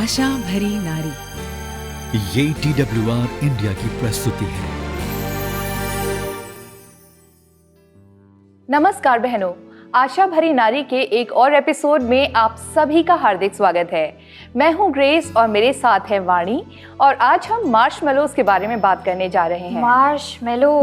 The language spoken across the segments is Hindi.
आशा भरी नारी। ये TWR इंडिया की प्रस्तुति है। नमस्कार बहनों, आशा भरी नारी के एक और एपिसोड में आप सभी का हार्दिक स्वागत है। मैं हूं ग्रेस और मेरे साथ है वाणी और आज हम मार्शमेलोज के बारे में बात करने जा रहे हैं। मार्शमेलो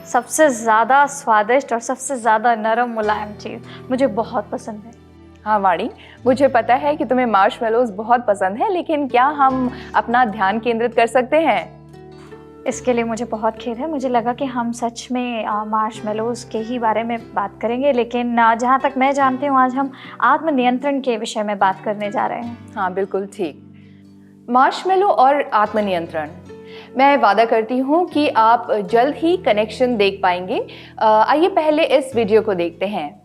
सबसे ज़्यादा स्वादिष्ट और सबसे ज़्यादा नरम मुलायम चीज़, मुझे बहुत पसंद है। हाँ वाणी, मुझे पता है कि तुम्हें मार्शमेलोज बहुत पसंद है, लेकिन क्या हम अपना ध्यान केंद्रित कर सकते हैं? इसके लिए मुझे बहुत खेद है। मुझे लगा कि हम सच में मार्शमेलोज के ही बारे में बात करेंगे, लेकिन जहाँ तक मैं जानती हूँ आज हम आत्मनियंत्रण के विषय में बात करने जा रहे हैं। हाँ बिल्कुल ठीक। मार्शमेलो और आत्मनियंत्रण, मैं वादा करती हूँ कि आप जल्द ही कनेक्शन देख पाएंगे। आइए पहले इस वीडियो को देखते हैं।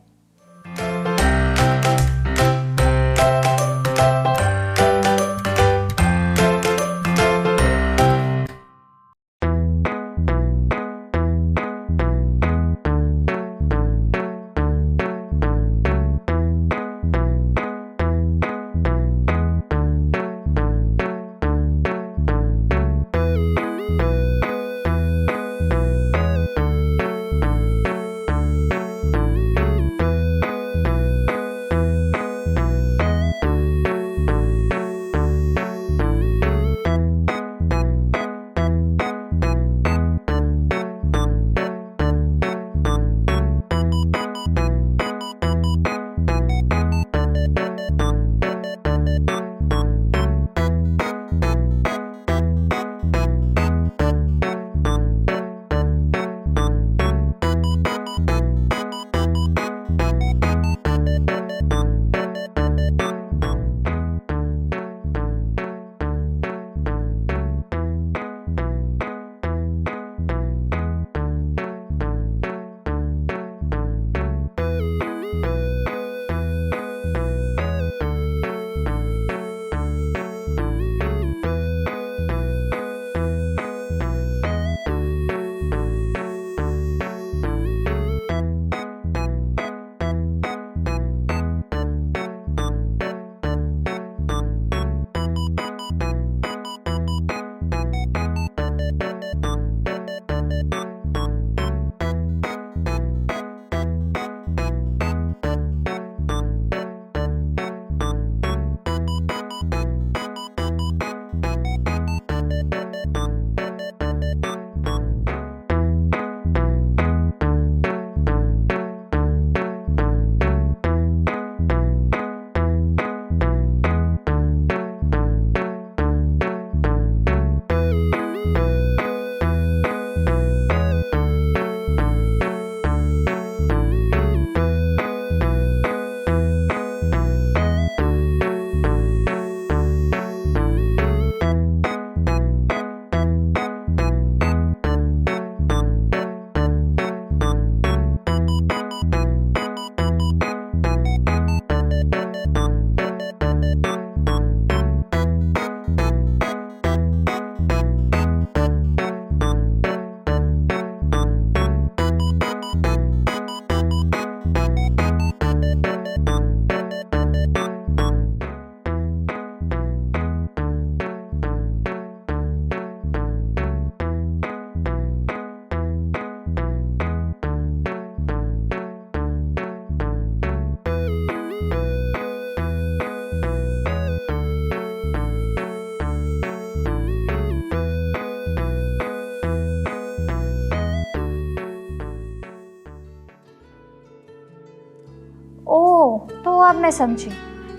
ओह, तो अब मैं समझी।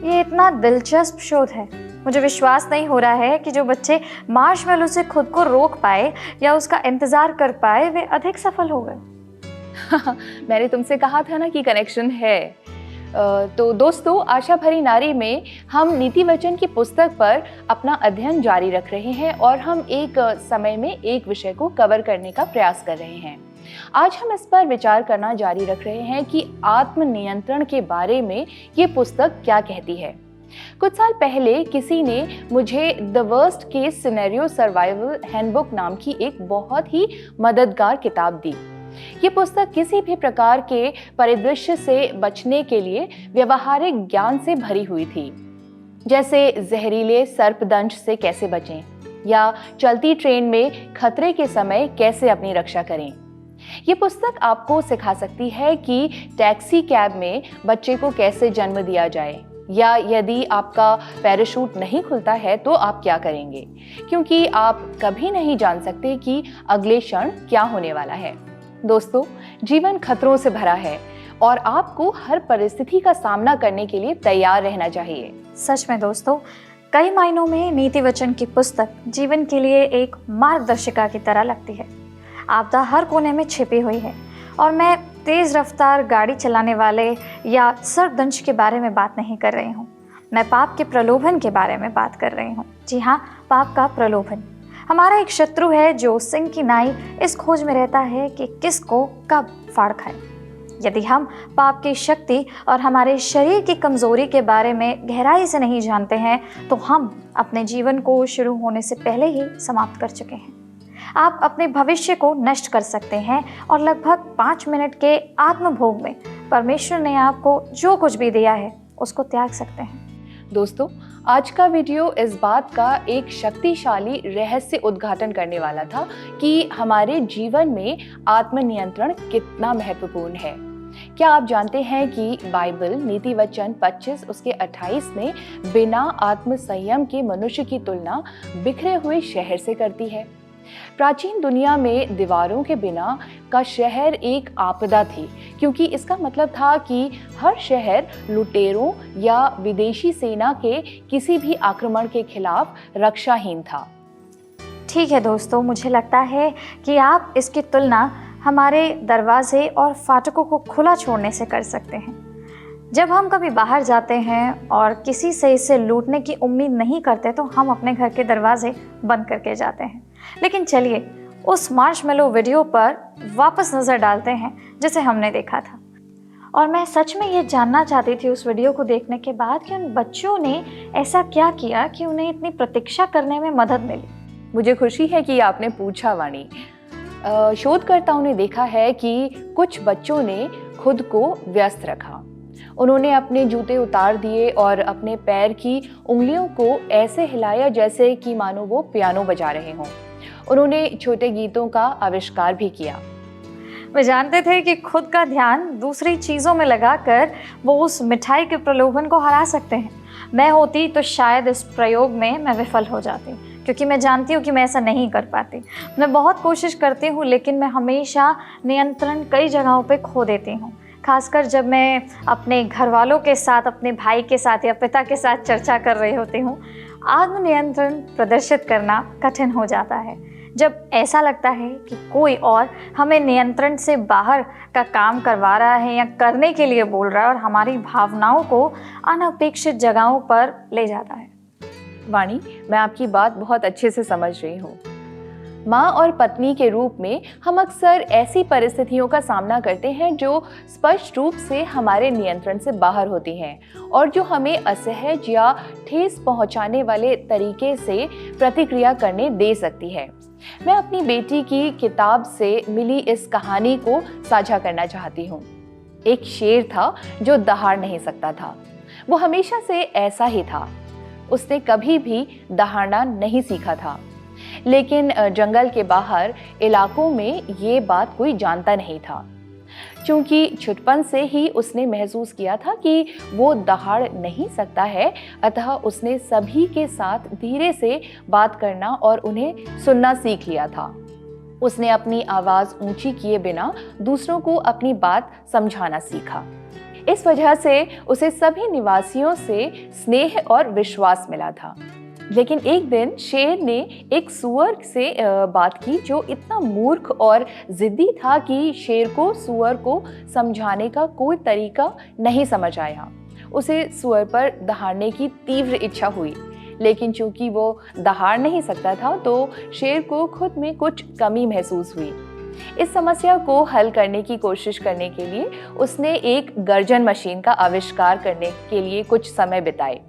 ये इतना दिलचस्प शोध है। मुझे विश्वास नहीं हो रहा है कि जो बच्चे मार्शमेलो से खुद को रोक पाए या उसका इंतज़ार कर पाए वे अधिक सफल हो गए। मैंने तुमसे कहा था ना कि कनेक्शन है। तो दोस्तों, आशा भरी नारी में हम नीति वचन की पुस्तक पर अपना अध्ययन जारी रख रहे हैं और हम एक समय में एक विषय को कवर करने का प्रयास कर रहे हैं। आज हम इस पर विचार करना जारी रख रहे हैं कि आत्मनियंत्रण के बारे में ये पुस्तक क्या कहती है। कुछ साल पहले किसी ने मुझे the worst case scenario survival handbook नाम की एक बहुत ही मददगार किताब दी। ये पुस्तक किसी भी प्रकार के परिदृश्य से बचने के लिए व्यवहारिक ज्ञान से भरी हुई थी। जैसे जहरीले सर्पदंश से कैसे बचें या चलती ट्रेन में खतरे के समय कैसे अपनी रक्षा करें। ये पुस्तक आपको सिखा सकती है कि टैक्सी कैब में बच्चे को कैसे जन्म दिया जाए, या यदि आपका पैराशूट नहीं खुलता है तो आप क्या करेंगे, क्योंकि आप कभी नहीं जान सकते कि अगले क्षण क्या होने वाला है। दोस्तों, जीवन खतरों से भरा है और आपको हर परिस्थिति का सामना करने के लिए तैयार रहना चाहिए। सच में दोस्तों, कई मायनों में नीति वचन की पुस्तक जीवन के लिए एक मार्गदर्शिका की तरह लगती है। आपदा हर कोने में छिपी हुई है और मैं तेज रफ्तार गाड़ी चलाने वाले या सर्पदंश के बारे में बात नहीं कर रही हूँ। मैं पाप के प्रलोभन के बारे में बात कर रही हूँ। जी हाँ, पाप का प्रलोभन। हमारा एक शत्रु है जो सिंह की नाई इस खोज में रहता है कि किसको कब फाड़ खाए। यदि हम पाप की शक्ति और हमारे शरीर की कमजोरी के बारे में गहराई से नहीं जानते हैं तो हम अपने जीवन को शुरू होने से पहले ही समाप्त कर चुके हैं। आप अपने भविष्य को नष्ट कर सकते हैं और लगभग 5 मिनट के आत्मभोग में परमेश्वर ने आपको जो कुछ भी दिया है उसको त्याग सकते हैं। दोस्तों, आज का वीडियो इस बात का एक शक्तिशाली रहस्य उद्घाटन करने वाला था कि हमारे जीवन में आत्मनियंत्रण कितना महत्वपूर्ण है। क्या आप जानते हैं कि बाइबल नीति वचन 25 उसके 28 में बिना आत्म संयम के मनुष्य की तुलना बिखरे हुए शहर से करती है। प्राचीन दुनिया में दीवारों के बिना का शहर एक आपदा थी, क्योंकि इसका मतलब था कि हर शहर लुटेरों या विदेशी सेना के किसी भी आक्रमण के खिलाफ रक्षाहीन था। ठीक है दोस्तों, मुझे लगता है कि आप इसकी तुलना हमारे दरवाजे और फाटकों को खुला छोड़ने से कर सकते हैं। जब हम कभी बाहर जाते हैं और किसी से इसे लूटने की उम्मीद नहीं करते तो हम अपने घर के दरवाजे बंद करके जाते हैं। लेकिन चलिए उस मार्शमेलो वीडियो पर वापस नज़र डालते हैं जिसे हमने देखा था। और मैं सच में ये जानना चाहती थी उस वीडियो को देखने के बाद कि उन बच्चों ने ऐसा क्या किया कि उन्हें इतनी प्रतीक्षा करने में मदद मिली। मुझे खुशी है कि आपने पूछा वाणी। शोधकर्ताओं ने देखा है कि कुछ बच्चों ने खुद को व्यस्त रखा। उन्होंने अपने जूते उतार दिए और अपने पैर की उंगलियों को ऐसे हिलाया जैसे कि मानो वो पियानो बजा रहे हों। उन्होंने छोटे गीतों का आविष्कार भी किया। वे जानते थे कि खुद का ध्यान दूसरी चीज़ों में लगाकर वो उस मिठाई के प्रलोभन को हरा सकते हैं। मैं होती तो शायद इस प्रयोग में मैं विफल हो जाती, क्योंकि मैं जानती हूँ कि मैं ऐसा नहीं कर पाती। मैं बहुत कोशिश करती हूँ लेकिन मैं हमेशा नियंत्रण कई जगहों पे खो देती हूँ। खासकर जब मैं अपने घर वालों के साथ, अपने भाई के साथ या पिता के साथ चर्चा कर रही होती हूँ, आत्मनियंत्रण प्रदर्शित करना कठिन हो जाता है। जब ऐसा लगता है कि कोई और हमें नियंत्रण से बाहर का काम करवा रहा है या करने के लिए बोल रहा है और हमारी भावनाओं को अनपेक्षित जगहों पर ले जाता है। वाणी, मैं आपकी बात बहुत अच्छे से समझ रही हूँ। माँ और पत्नी के रूप में हम अक्सर ऐसी परिस्थितियों का सामना करते हैं जो स्पष्ट रूप से हमारे नियंत्रण से बाहर होती हैं और जो हमें असहज या ठेस पहुंचाने वाले तरीके से प्रतिक्रिया करने दे सकती है। मैं अपनी बेटी की किताब से मिली इस कहानी को साझा करना चाहती हूँ। एक शेर था जो दहाड़ नहीं सकता था। वो हमेशा से ऐसा ही था। उसने कभी भी दहाड़ना नहीं सीखा था, लेकिन जंगल के बाहर इलाकों में ये बात कोई जानता नहीं था। क्योंकि छुटपन से ही उसने महसूस किया था कि वो दहाड़ नहीं सकता है, अतः उसने सभी के साथ धीरे से बात करना और उन्हें सुनना सीख लिया था। उसने अपनी आवाज़ ऊंची किए बिना दूसरों को अपनी बात समझाना सीखा। इस वजह से उसे सभी निवासियों से स्नेह और विश्वास मिला था। लेकिन एक दिन शेर ने एक सूअर से बात की जो इतना मूर्ख और जिद्दी था कि शेर को सूअर को समझाने का कोई तरीका नहीं समझ आया। उसे सूअर पर दहाड़ने की तीव्र इच्छा हुई, लेकिन चूंकि वो दहाड़ नहीं सकता था तो शेर को खुद में कुछ कमी महसूस हुई। इस समस्या को हल करने की कोशिश करने के लिए उसने एक गर्जन मशीन का आविष्कार करने के लिए कुछ समय बिताए,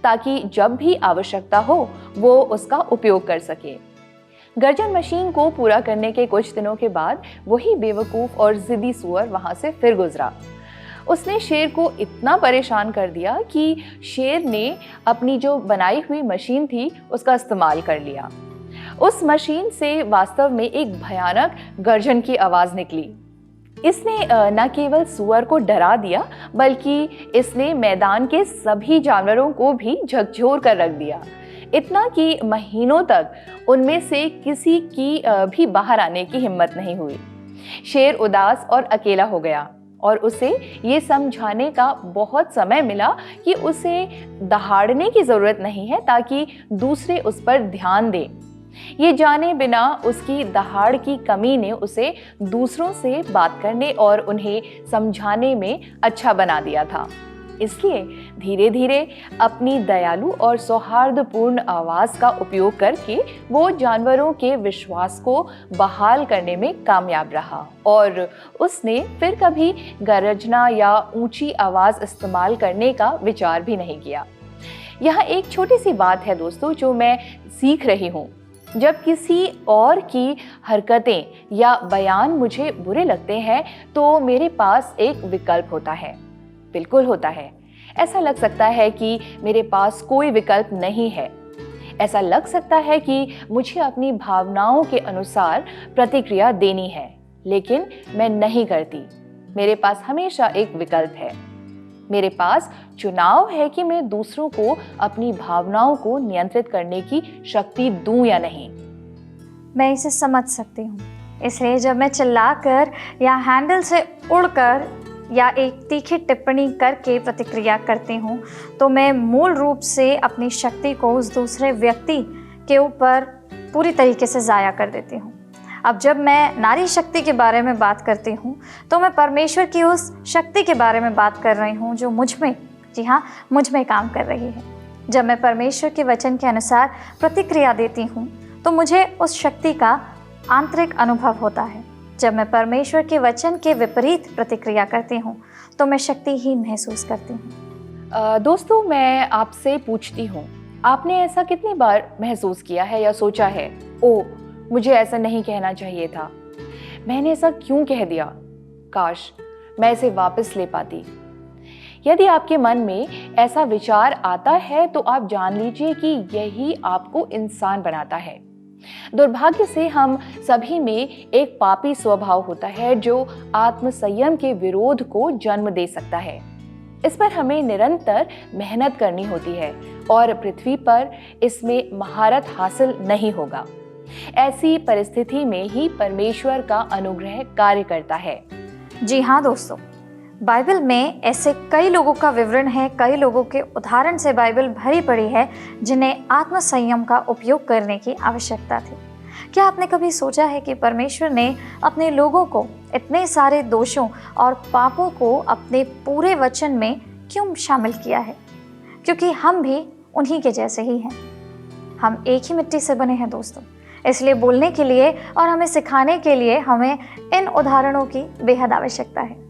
ताकि जब भी आवश्यकता हो वो उसका उपयोग कर सके। गर्जन मशीन को पूरा करने के कुछ दिनों के बाद वही बेवकूफ़ और जिद्दी सूअर वहां से फिर गुजरा। उसने शेर को इतना परेशान कर दिया कि शेर ने अपनी जो बनाई हुई मशीन थी उसका इस्तेमाल कर लिया। उस मशीन से वास्तव में एक भयानक गर्जन की आवाज़ निकली। इसने न केवल सूअर को डरा दिया बल्कि इसने मैदान के सभी जानवरों को भी झकझोर कर रख दिया, इतना कि महीनों तक उनमें से किसी की भी बाहर आने की हिम्मत नहीं हुई। शेर उदास और अकेला हो गया और उसे ये समझाने का बहुत समय मिला कि उसे दहाड़ने की ज़रूरत नहीं है ताकि दूसरे उस पर ध्यान दें। ये जाने बिना उसकी दहाड़ की कमी ने उसे दूसरों से बात करने और उन्हें समझाने में अच्छा बना दिया था। इसलिए धीरे धीरे अपनी दयालु और सौहार्दपूर्ण आवाज़ का उपयोग करके वो जानवरों के विश्वास को बहाल करने में कामयाब रहा और उसने फिर कभी गरजना या ऊंची आवाज़ इस्तेमाल करने का विचार भी नहीं किया। यहाँ एक छोटी सी बात है दोस्तों जो मैं सीख रही हूँ। जब किसी और की हरकतें या बयान मुझे बुरे लगते हैं तो मेरे पास एक विकल्प होता है। बिल्कुल होता है। ऐसा लग सकता है कि मेरे पास कोई विकल्प नहीं है। ऐसा लग सकता है कि मुझे अपनी भावनाओं के अनुसार प्रतिक्रिया देनी है, लेकिन मैं नहीं करती। मेरे पास हमेशा एक विकल्प है। मेरे पास चुनाव है कि मैं दूसरों को अपनी भावनाओं को नियंत्रित करने की शक्ति दूं या नहीं। मैं इसे समझ सकती हूँ। इसलिए जब मैं चिल्लाकर या हैंडल से उड़कर या एक तीखी टिप्पणी करके प्रतिक्रिया करती हूँ तो मैं मूल रूप से अपनी शक्ति को उस दूसरे व्यक्ति के ऊपर पूरी तरीके से ज़ाया कर देती हूँ। अब जब मैं नारी शक्ति के बारे में बात करती हूँ तो मैं परमेश्वर की उस शक्ति के बारे में बात कर रही हूँ जो मुझ में, जी हाँ, मुझ में काम कर रही है। जब मैं परमेश्वर के वचन के अनुसार प्रतिक्रिया देती हूँ तो मुझे उस शक्ति का आंतरिक अनुभव होता है। जब मैं परमेश्वर के वचन के विपरीत प्रतिक्रिया करती हूँ तो मैं शक्तिहीन महसूस करती हूँ। दोस्तों, मैं आपसे पूछती हूँ, आपने ऐसा कितनी बार महसूस किया है या सोचा है, ओह मुझे ऐसा नहीं कहना चाहिए था, मैंने ऐसा क्यों कह दिया, काश मैं इसे वापस ले पाती। यदि आपके मन में ऐसा विचार आता है तो आप जान लीजिए कि यही आपको इंसान बनाता है। दुर्भाग्य से हम सभी में एक पापी स्वभाव होता है जो आत्मसंयम के विरोध को जन्म दे सकता है। इस पर हमें निरंतर मेहनत करनी होती है और पृथ्वी पर इसमें महारत हासिल नहीं होगा। ऐसी परिस्थिति में ही परमेश्वर का अनुग्रह कार्य करता है। जी हाँ दोस्तों, बाइबल में ऐसे कई लोगों का विवरण है, कई लोगों के उदाहरण से बाइबल भरी पड़ी है जिन्हें आत्मसंयम का उपयोग करने की आवश्यकता थी। क्या आपने कभी सोचा है कि परमेश्वर ने अपने लोगों को इतने सारे दोषों और पापों को अपने पूरे वचन में क्यों शामिल किया है? क्योंकि हम भी उन्हीं के जैसे ही हैं। हम एक ही मिट्टी से बने हैं दोस्तों। इसलिए बोलने के लिए और हमें सिखाने के लिए हमें इन उदाहरणों की बेहद आवश्यकता है।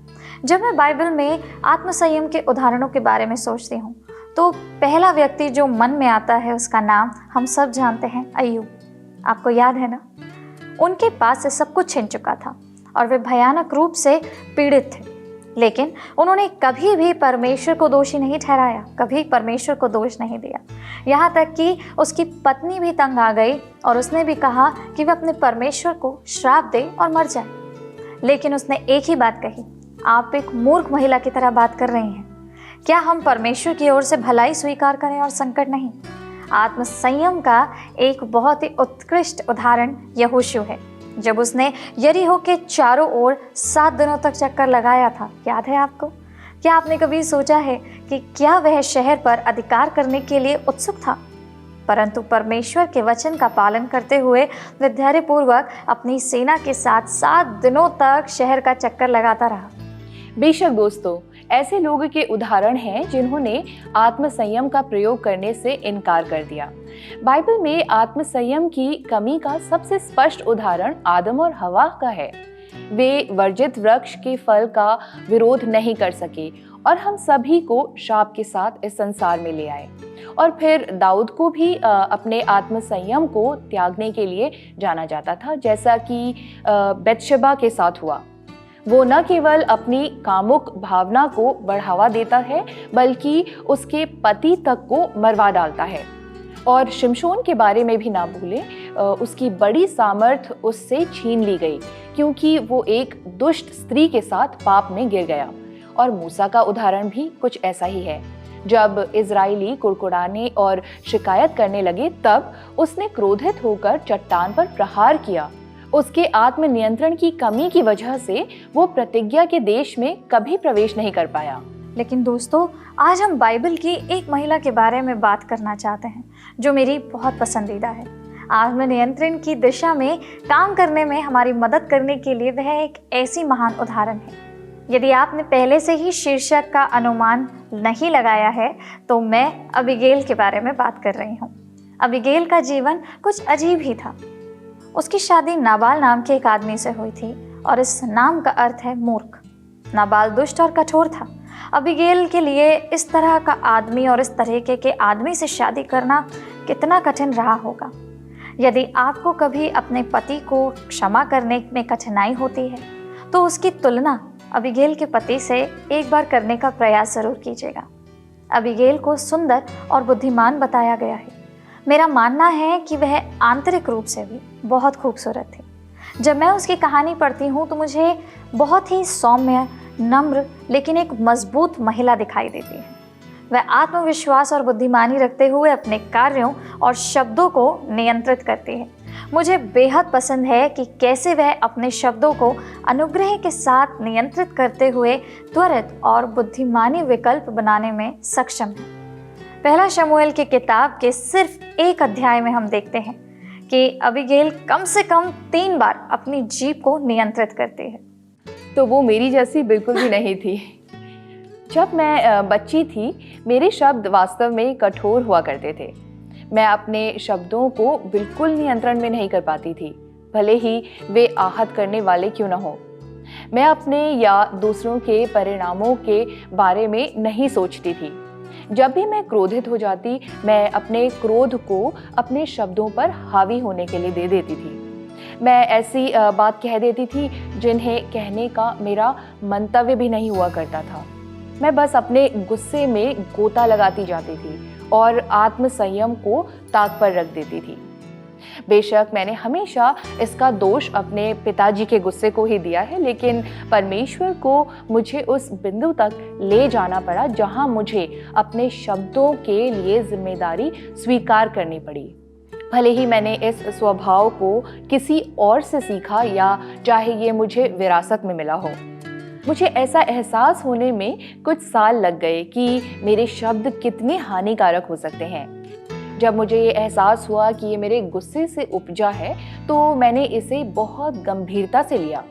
जब मैं बाइबल में आत्मसंयम के उदाहरणों के बारे में सोचती हूँ तो पहला व्यक्ति जो मन में आता है उसका नाम हम सब जानते हैं, अय्यूब। आपको याद है ना? उनके पास से सब कुछ छिन चुका था और वे भयानक रूप से पीड़ित थे, लेकिन उन्होंने कभी भी परमेश्वर को दोषी नहीं ठहराया, कभी परमेश्वर को दोष नहीं दिया। यहाँ तक कि उसकी पत्नी भी तंग आ गई और उसने भी कहा कि वह अपने परमेश्वर को श्राप दे और मर जाए। लेकिन उसने एक ही बात कही, आप एक मूर्ख महिला की तरह बात कर रही हैं। क्या हम परमेश्वर की ओर से भलाई स्वीकार करें और संकट नहीं? आत्मसंयम का एक बहुत ही उत्कृष्ट उदाहरण यहोशू है। जब उसने यरीहो के चारों ओर 7 दिनों तक चक्कर लगाया था, याद है आपको? क्या आपने कभी सोचा है कि क्या वह शहर पर अधिकार करने के लिए उत्सुक था? परंतु परमेश्वर के वचन का पालन करते हुए वह धैर्यपूर्वक अपनी सेना के साथ 7 दिनों तक शहर का चक्कर लगाता रहा। बेशक दोस्तों, ऐसे लोगों के उदाहरण हैं जिन्होंने आत्मसंयम का प्रयोग करने से इनकार कर दिया। बाइबल में आत्मसंयम की कमी का सबसे स्पष्ट उदाहरण आदम और हवा का है। वे वर्जित वृक्ष के फल का विरोध नहीं कर सके और हम सभी को शाप के साथ इस संसार में ले आए। और फिर दाऊद को भी अपने आत्मसंयम को त्यागने के लिए जाना जाता था, जैसा कि बत्शेबा के साथ हुआ। वो न केवल अपनी कामुक भावना को बढ़ावा देता है बल्कि उसके पति तक को मरवा डालता है। और शिमशोन के बारे में भी ना भूलें, उसकी बड़ी सामर्थ्य उससे छीन ली गई क्योंकि वो एक दुष्ट स्त्री के साथ पाप में गिर गया। और मूसा का उदाहरण भी कुछ ऐसा ही है। जब इजरायली कुड़कुड़ाने और शिकायत करने लगे तब उसने क्रोधित होकर चट्टान पर प्रहार किया। उसके आत्मनियंत्रण की कमी की वजह से वो प्रतिज्ञा के देश में कभी प्रवेश नहीं कर पाया। लेकिन दोस्तों, आज हम बाइबल की एक महिला के बारे में बात करना चाहते हैं जो मेरी बहुत पसंदीदा है। आत्मनियंत्रण की दिशा में काम करने में हमारी मदद करने के लिए वह एक ऐसी महान उदाहरण है। यदि आपने पहले से ही शीर्षक का अनुमान नहीं लगाया है तो मैं अबीगेल के बारे में बात कर रही हूँ। अबीगेल का जीवन कुछ अजीब ही था। उसकी शादी नाबाल नाम के एक आदमी से हुई थी और इस नाम का अर्थ है मूर्ख। नाबाल दुष्ट और कठोर था। अबीगेल के लिए इस तरह का आदमी और इस तरीके के आदमी से शादी करना कितना कठिन रहा होगा। यदि आपको कभी अपने पति को क्षमा करने में कठिनाई होती है तो उसकी तुलना अबीगेल के पति से एक बार करने का प्रयास जरूर कीजिएगा। अबीगेल को सुंदर और बुद्धिमान बताया गया है। मेरा मानना है कि वह आंतरिक रूप से भी बहुत खूबसूरत थी। जब मैं उसकी कहानी पढ़ती हूँ तो मुझे बहुत ही सौम्य, नम्र लेकिन एक मजबूत महिला दिखाई देती है। वह आत्मविश्वास और बुद्धिमानी रखते हुए अपने कार्यों और शब्दों को नियंत्रित करती है। मुझे बेहद पसंद है कि कैसे वह अपने शब्दों को अनुग्रह के साथ नियंत्रित करते हुए त्वरित और बुद्धिमानी विकल्प बनाने में सक्षम है। पहला शमूएल की किताब के सिर्फ एक अध्याय में हम देखते हैं कि अबीगेल कम से कम 3 बार अपनी जीभ को नियंत्रित करती है। तो वो मेरी जैसी बिल्कुल भी नहीं थी। जब मैं बच्ची थी मेरे शब्द वास्तव में कठोर हुआ करते थे। मैं अपने शब्दों को बिल्कुल नियंत्रण में नहीं कर पाती थी, भले ही वे आहत करने वाले क्यों न हो। मैं अपने या दूसरों के परिणामों के बारे में नहीं सोचती थी। जब भी मैं क्रोधित हो जाती मैं अपने क्रोध को अपने शब्दों पर हावी होने के लिए दे देती थी। मैं ऐसी बात कह देती थी जिन्हें कहने का मेरा मंतव्य भी नहीं हुआ करता था। मैं बस अपने गुस्से में गोता लगाती जाती थी और आत्मसंयम को ताक पर रख देती थी। बेशक मैंने हमेशा इसका दोष अपने पिताजी के गुस्से को ही दिया है, लेकिन परमेश्वर को मुझे उस बिंदु तक ले जाना पड़ा जहां मुझे अपने शब्दों के लिए जिम्मेदारी स्वीकार करनी पड़ी। भले ही मैंने इस स्वभाव को किसी और से सीखा या चाहे ये मुझे विरासत में मिला हो। मुझे ऐसा एहसास होने में कुछ साल लग गए कि मेरे शब्द कितने हानिकारक हो सकते हैं। जब मुझे ये एहसास हुआ कि ये मेरे गुस्से से उपजा है तो मैंने इसे बहुत गंभीरता से लिया।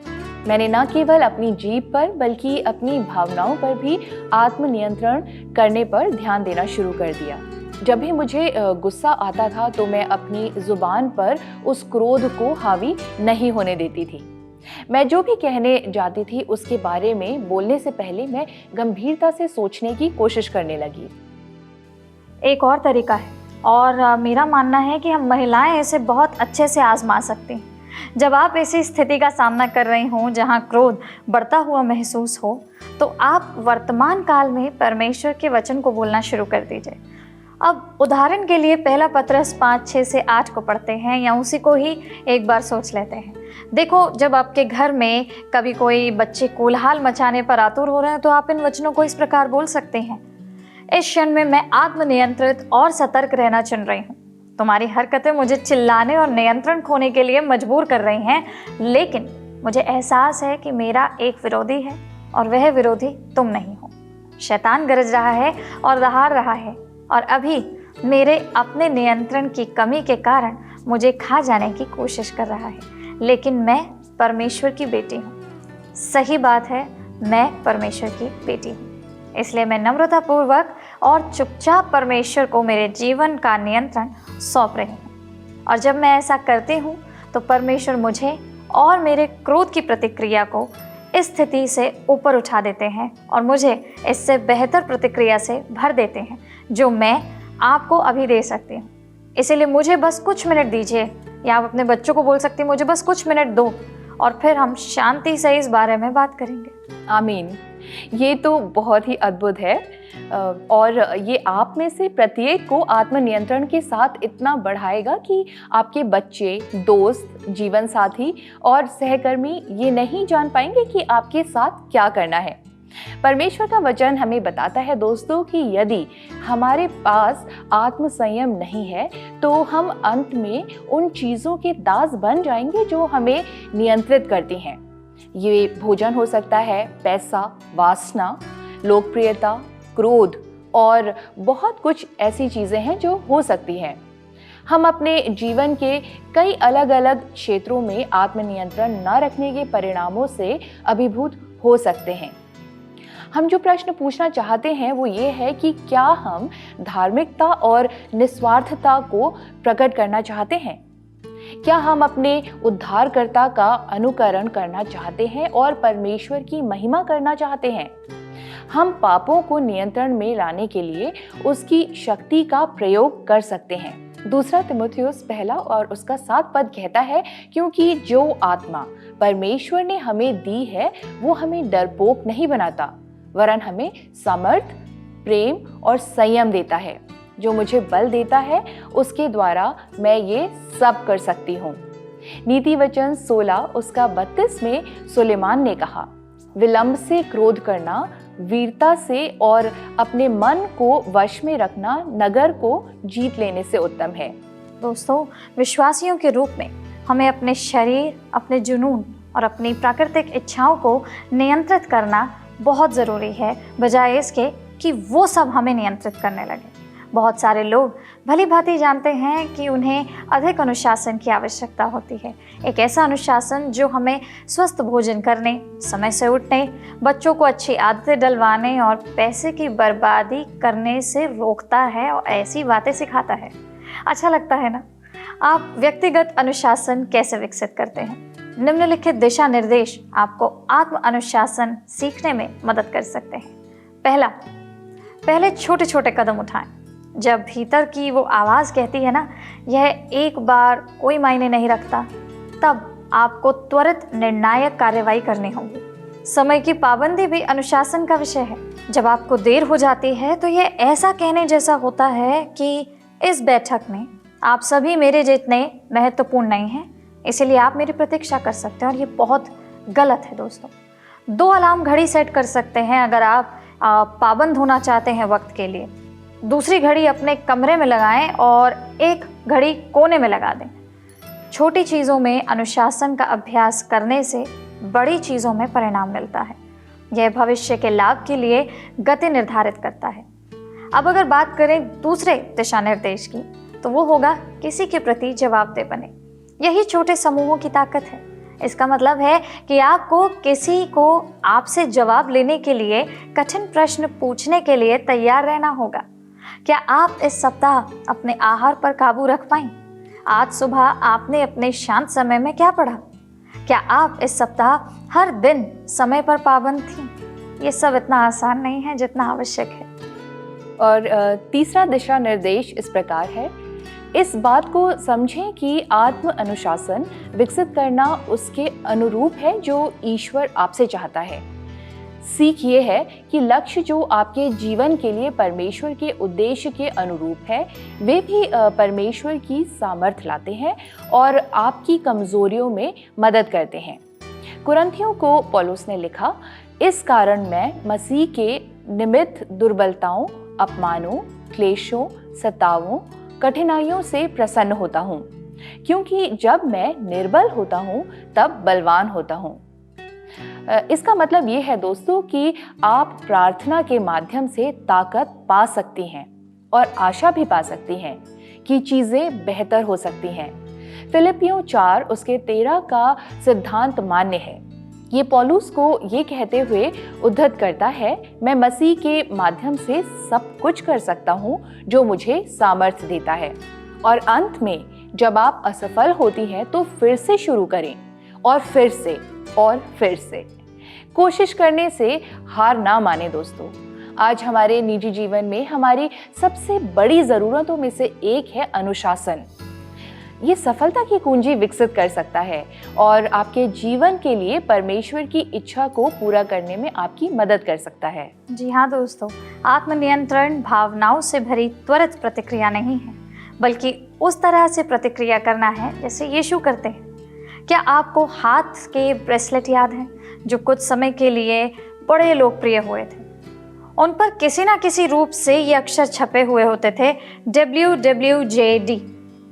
मैंने न केवल अपनी जीभ पर बल्कि अपनी भावनाओं पर भी आत्मनियंत्रण करने पर ध्यान देना शुरू कर दिया। जब भी मुझे गुस्सा आता था तो मैं अपनी जुबान पर उस क्रोध को हावी नहीं होने देती थी। मैं जो भी कहने जाती थी उसके बारे में बोलने से पहले मैं गंभीरता से सोचने की कोशिश करने लगी। एक और तरीका है और मेरा मानना है कि हम महिलाएं इसे बहुत अच्छे से आजमा सकती हैं। जब आप ऐसी स्थिति का सामना कर रही हों जहां क्रोध बढ़ता हुआ महसूस हो तो आप वर्तमान काल में परमेश्वर के वचन को बोलना शुरू कर दीजिए। अब उदाहरण के लिए पहला पत्रस 5:6 से 8 को पढ़ते हैं या उसी को ही एक बार सोच लेते हैं। देखो, जब आपके घर में कभी कोई बच्चे कोलाहल मचाने पर आतुर हो रहे हैं तो आप इन वचनों को इस प्रकार बोल सकते हैं। इस क्षण में मैं आत्मनियंत्रित और सतर्क रहना चुन रही हूँ। तुम्हारी हरकतें मुझे चिल्लाने और नियंत्रण खोने के लिए मजबूर कर रही हैं, लेकिन मुझे एहसास है कि मेरा एक विरोधी है और वह विरोधी तुम नहीं हो। शैतान गरज रहा है और दहाड़ रहा है और अभी मेरे अपने नियंत्रण की कमी के कारण मुझे खा जाने की कोशिश कर रहा है, लेकिन मैं परमेश्वर की बेटी हूँ। सही बात है, मैं परमेश्वर की बेटी हूँ, इसलिए मैं नम्रतापूर्वक और चुपचाप परमेश्वर को मेरे जीवन का नियंत्रण सौंप रही हूँ। और जब मैं ऐसा करती हूँ तो परमेश्वर मुझे और मेरे क्रोध की प्रतिक्रिया को इस स्थिति से ऊपर उठा देते हैं और मुझे इससे बेहतर प्रतिक्रिया से भर देते हैं जो मैं आपको अभी दे सकती हूँ। इसीलिए मुझे बस कुछ मिनट दीजिए, या आप अपने बच्चों को बोल सकती हैं मुझे बस कुछ मिनट दो और फिर हम शांति से इस बारे में बात करेंगे। आमीन। ये तो बहुत ही अद्भुत है और ये आप में से प्रत्येक को आत्मनियंत्रण के साथ इतना बढ़ाएगा कि आपके बच्चे, दोस्त, जीवन साथी और सहकर्मी ये नहीं जान पाएंगे कि आपके साथ क्या करना है। परमेश्वर का वचन हमें बताता है दोस्तों कि यदि हमारे पास आत्म संयम नहीं है तो हम अंत में उन चीज़ों के दास बन जाएंगे जो हमें नियंत्रित करती हैं। ये भोजन हो सकता है, पैसा, वासना, लोकप्रियता, क्रोध और बहुत कुछ ऐसी चीज़ें हैं जो हो सकती हैं। हम अपने जीवन के कई अलग अलग क्षेत्रों में आत्मनियंत्रण न रखने के परिणामों से अभिभूत हो सकते हैं। हम जो प्रश्न पूछना चाहते हैं वो ये है कि क्या हम धार्मिकता और निस्वार्थता को प्रकट करना चाहते हैं? क्या हम अपने उद्धारकर्ता का अनुकरण करना चाहते हैं और परमेश्वर की महिमा करना चाहते हैं? हम पापों को नियंत्रण में लाने के लिए उसकी शक्ति का प्रयोग कर सकते हैं। दूसरा तीमुथियुस 1 और उसका 7 पद कहता है, क्योंकि जो आत्मा परमेश्वर ने हमें दी है वो हमें डरपोक नहीं बनाता, वरन हमें सामर्थ, प्रेम और संयम देता है। जो मुझे बल देता है उसके द्वारा मैं ये सब कर सकती हूँ। नीति वचन 16 उसका 32 में सुलेमान ने कहा, विलंब से क्रोध करना वीरता से और अपने मन को वश में रखना नगर को जीत लेने से उत्तम है। दोस्तों, विश्वासियों के रूप में हमें अपने शरीर, अपने जुनून और अपनी प्राकृतिक इच्छाओं को नियंत्रित करना बहुत ज़रूरी है, बजाय इसके कि वो सब हमें नियंत्रित करने लगे। बहुत सारे लोग भली भांति जानते हैं कि उन्हें अधिक अनुशासन की आवश्यकता होती है। एक ऐसा अनुशासन जो हमें स्वस्थ भोजन करने, समय से उठने, बच्चों को अच्छी आदतें डलवाने और पैसे की बर्बादी करने से रोकता है और ऐसी बातें सिखाता है। अच्छा लगता है ना? आप व्यक्तिगत अनुशासन कैसे विकसित करते हैं? निम्नलिखित दिशा निर्देश आपको आत्म अनुशासन सीखने में मदद कर सकते हैं। पहले छोटे छोटे कदम उठाएं। जब भीतर की वो आवाज़ कहती है ना, यह एक बार कोई मायने नहीं रखता, तब आपको त्वरित निर्णायक कार्रवाई करनी होगी। समय की पाबंदी भी अनुशासन का विषय है। जब आपको देर हो जाती है तो यह ऐसा कहने जैसा होता है कि इस बैठक में आप सभी मेरे जितने महत्वपूर्ण नहीं हैं, इसीलिए आप मेरी प्रतीक्षा कर सकते हैं, और ये बहुत गलत है दोस्तों। 2 अलार्म घड़ी सेट कर सकते हैं अगर आप पाबंद होना चाहते हैं वक्त के लिए। दूसरी घड़ी अपने कमरे में लगाएं और एक घड़ी कोने में लगा दें। छोटी चीज़ों में अनुशासन का अभ्यास करने से बड़ी चीज़ों में परिणाम मिलता है। यह भविष्य के लाभ के लिए गति निर्धारित करता है। अब अगर बात करें दूसरे दिशा निर्देश की, तो वो होगा किसी के प्रति जवाबदेह बने। यही छोटे समूहों की ताकत है। इसका मतलब है कि आपको किसी को आपसे जवाब लेने के लिए, कठिन प्रश्न पूछने के लिए तैयार रहना होगा। क्या आप इस सप्ताह अपने आहार पर काबू रख पाएं? आज सुबह आपने अपने शांत समय में क्या पढ़ा? क्या आप इस सप्ताह हर दिन समय पर पाबंद थीं? ये सब इतना आसान नहीं है जितना आवश्यक है। और तीसरा दिशा निर्देश इस प्रकार है, इस बात को समझें कि आत्म अनुशासन विकसित करना उसके अनुरूप है जो ईश्वर आपसे चाहता है। सीख ये है कि लक्ष्य जो आपके जीवन के लिए परमेश्वर के उद्देश्य के अनुरूप है, वे भी परमेश्वर की सामर्थ्य लाते हैं और आपकी कमजोरियों में मदद करते हैं। कुरिन्थियों को पौलुस ने लिखा, इस कारण मैं मसीह के निमित्त दुर्बलताओं, अपमानों, क्लेशों, सतावों, कठिनाइयों से प्रसन्न होता हूँ, क्योंकि जब मैं निर्बल होता हूँ तब बलवान होता हूँ। इसका मतलब ये है दोस्तों कि आप प्रार्थना के माध्यम से ताकत पा सकती हैं और आशा भी पा सकती हैं कि चीज़ें बेहतर हो सकती हैं। फिलिपियों 4 उसके 13 का सिद्धांत मान्य है। ये पौलुस को ये कहते हुए उद्धृत करता है, मैं मसीह के माध्यम से सब कुछ कर सकता हूँ जो मुझे सामर्थ्य देता है। और अंत में जब आप असफल होती हैं तो फिर से शुरू करें और फिर से और फिर से। कोशिश करने से हार ना माने दोस्तों। आज हमारे निजी जीवन में हमारी सबसे बड़ी ज़रूरतों में से एक है अनुशासन। ये सफलता की कुंजी विकसित कर सकता है और आपके जीवन के लिए परमेश्वर की इच्छा को पूरा करने में आपकी मदद कर सकता है। जी हाँ दोस्तों, आत्मनियंत्रण भावनाओं से भरी त्वरित प्रतिक्रिया नहीं है, बल्कि उस तरह से प्रतिक्रिया करना है जैसे यीशु करते हैं। क्या आपको हाथ के ब्रेसलेट याद हैं जो कुछ समय के लिए बड़े लोकप्रिय हुए थे? उन पर किसी ना किसी रूप से ये अक्षर छपे हुए होते थे WWJD।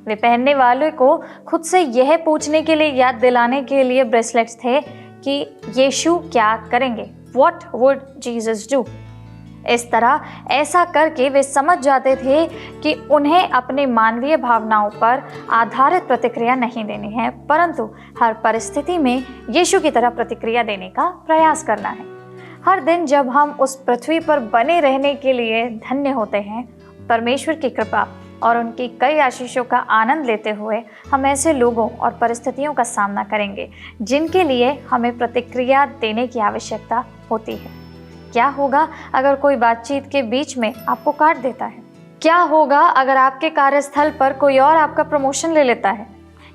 वे पहनने वाले को खुद से यह पूछने के लिए याद दिलाने के लिए ब्रेसलेट्स थे कि यीशु क्या करेंगे, What would Jesus do? इस तरह ऐसा करके वे समझ जाते थे कि उन्हें अपने मानवीय भावनाओं पर आधारित प्रतिक्रिया नहीं देनी है, परंतु हर परिस्थिति में यीशु की तरह प्रतिक्रिया देने का प्रयास करना है। हर दिन जब हम उस पृथ्वी पर बने रहने के लिए धन्य होते हैं, परमेश्वर की कृपा और उनकी कई आशीषों का आनंद लेते हुए हम ऐसे लोगों और परिस्थितियों का सामना करेंगे जिनके लिए हमें प्रतिक्रिया देने की आवश्यकता होती है। क्या होगा अगर कोई बातचीत के बीच में आपको काट देता है? क्या होगा अगर आपके कार्यस्थल पर कोई और आपका प्रमोशन ले लेता है?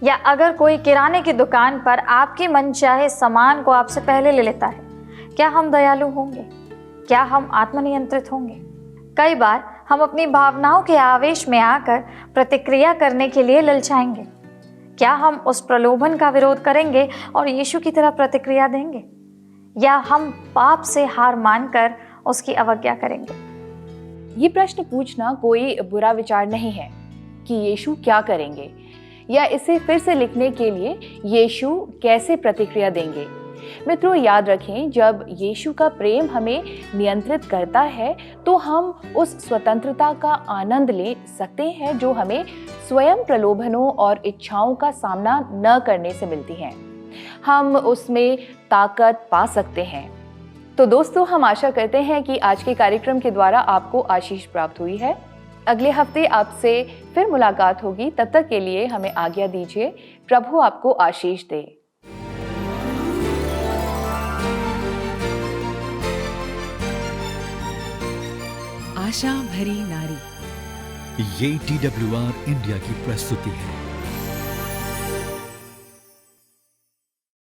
या अगर कोई किराने की दुकान पर आपके मनचाहे सामान को आपसे पहले ले लेता है? क्या हम दयालु होंगे? क्या हम आत्मनियंत्रित होंगे? कई बार हम अपनी भावनाओं के आवेश में आकर प्रतिक्रिया करने के लिए ललचाएंगे। क्या हम उस प्रलोभन का विरोध करेंगे और यीशु की तरह प्रतिक्रिया देंगे, या हम पाप से हार मानकर उसकी अवज्ञा करेंगे? ये प्रश्न पूछना कोई बुरा विचार नहीं है कि यीशु क्या करेंगे, या इसे फिर से लिखने के लिए यीशु कैसे प्रतिक्रिया देंगे। मित्रों, याद रखें, जब यीशु का प्रेम हमें नियंत्रित करता है तो हम उस स्वतंत्रता का आनंद ले सकते हैं जो हमें स्वयं प्रलोभनों और इच्छाओं का सामना न करने से मिलती हैं। हम उसमें ताकत पा सकते हैं। तो दोस्तों, हम आशा करते हैं कि आज के कार्यक्रम के द्वारा आपको आशीष प्राप्त हुई है। अगले हफ्ते आपसे फिर मुलाकात होगी। तब तक के लिए हमें आज्ञा दीजिए। प्रभु आपको आशीष दे। आशा भरी नारी, ये TWR इंडिया की प्रस्तुति है।